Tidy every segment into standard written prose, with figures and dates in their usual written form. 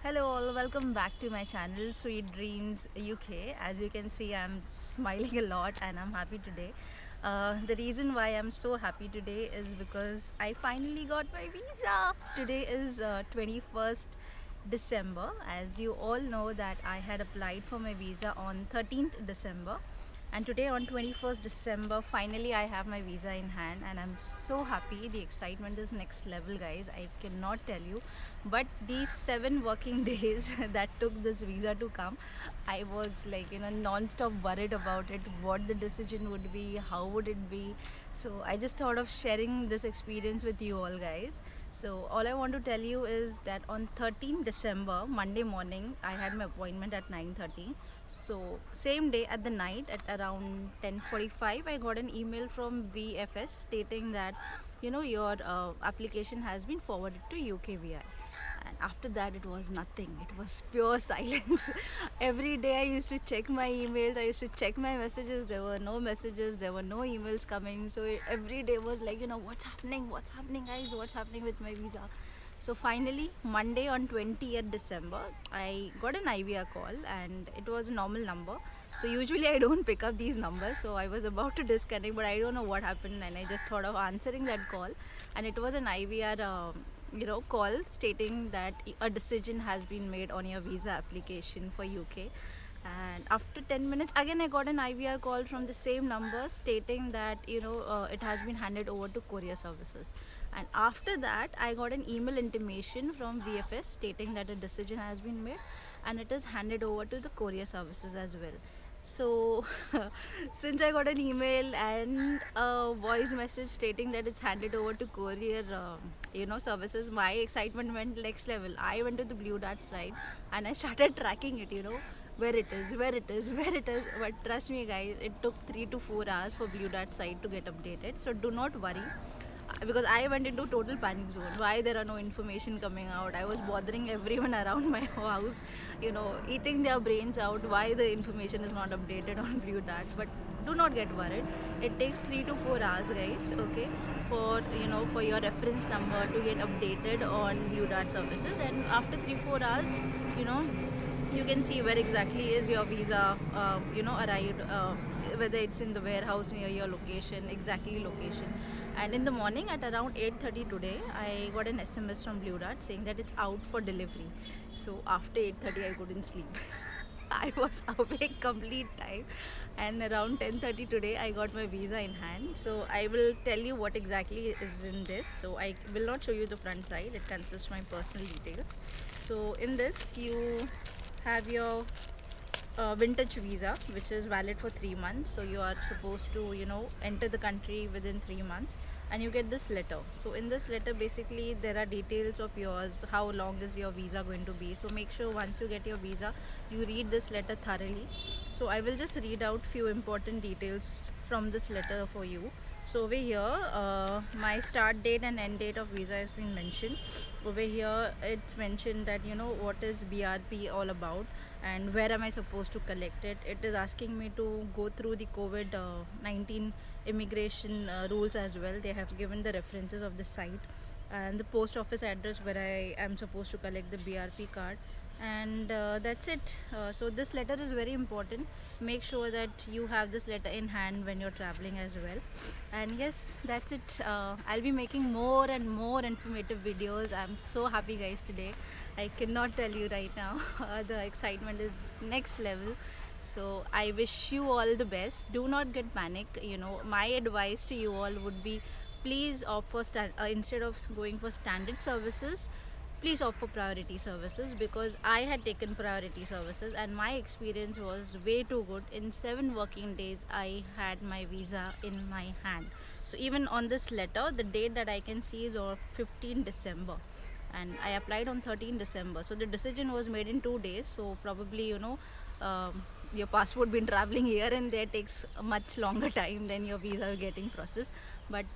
Hello all, welcome back to my channel Sweet Dreams UK. As you can see, I'm smiling a lot and I'm happy today. The reason why I'm so happy today is because I finally got my visa. Today is 21st December. As you all know that I had applied for my visa on 13th December, and today on 21st December finally I have my visa in hand and I'm so happy. The excitement is next level, guys. I cannot tell you, but these 7 working days that took this visa to come, I was like, non-stop worried about it, what the decision would be, how would it be. So I just thought of sharing this experience with you all, guys. So all I want to tell you is that on 13th December, Monday morning, I had my appointment at 9:30. So same day at the night at around 10:45, I got an email from VFS stating that your application has been forwarded to UKVI. And after that, it was nothing. It was pure silence. Every day I used to check my emails, I used to check my messages. There were no messages, there were no emails coming. So every day was like, what's happening, guys, what's happening with my visa. So finally, Monday on 20th December, I got an IVR call and it was a normal number. So usually I don't pick up these numbers. So I was about to disconnect, but I don't know what happened, and I just thought of answering that call. And it was an IVR, call stating that a decision has been made on your visa application for UK. And after 10 minutes again I got an IVR call from the same number stating that it has been handed over to courier services. And after that I got an email intimation from VFS stating that a decision has been made and it is handed over to the courier services as well. So since I got an email and a voice message stating that it's handed over to courier services, my excitement went next level. I went to the Blue Dart site and I started tracking it, where it is, where it is, where it is. But trust me, guys, it took 3 to 4 hours for Blue Dart site to get updated. So do not worry, because I went into total panic zone. Why there are no information coming out? I was bothering everyone around my house, eating their brains out. Why the information is not updated on Blue Dart? But do not get worried. It takes 3 to 4 hours, guys. Okay, for your reference number to get updated on Blue Dart services, and after 3 4 hours, you know you can see where exactly is your visa arrived, whether it's in the warehouse near your location, exactly location. And in the morning at around 8:30 today, I got an SMS from Blue Dart saying that it's out for delivery. So after 8:30 I couldn't sleep. I was awake complete time, and around 10:30 today I got my visa in hand. So I will tell you what exactly is in this. So I will not show you the front side, it consists of my personal details. So in this you have your vintage visa, which is valid for 3 months. So you are supposed to enter the country within 3 months, and you get this letter. So in this letter basically there are details of yours, how long is your visa going to be. So make sure once you get your visa you read this letter thoroughly. So I will just read out few important details from this letter for you. So over here, my start date and end date of visa has been mentioned. Over here it's mentioned that what is BRP all about and where am I supposed to collect it. It is asking me to go through the COVID-19 immigration rules as well. They have given the references of the site and the post office address where I am supposed to collect the BRP card. And that's it. So this letter is very important. Make sure that you have this letter in hand when you're traveling as well. And yes, that's it. I'll be making more and more informative videos. I'm so happy, guys, today. I cannot tell you right now. The excitement is next level. So I wish you all the best. Do not get panic. My advice to you all would be, please opt for instead of going for standard services, please offer priority services, because I had taken priority services and my experience was way too good. In 7 working days I had my visa in my hand. So even on this letter, the date that I can see is of 15 December, and I applied on 13 December. So the decision was made in 2 days. So probably your passport been traveling here and there takes a much longer time than your visa getting processed. But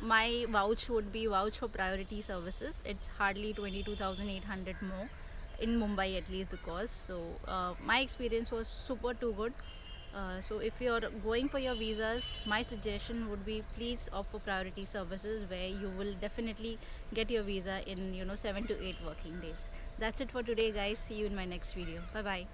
my vouch would be vouch for priority services. It's hardly 22,800 more in Mumbai, at least the cost. So my experience was super too good. So if you're going for your visas, my suggestion would be, please offer priority services where you will definitely get your visa in 7 to 8 working days. That's it for today, guys. See you in my next video. Bye bye.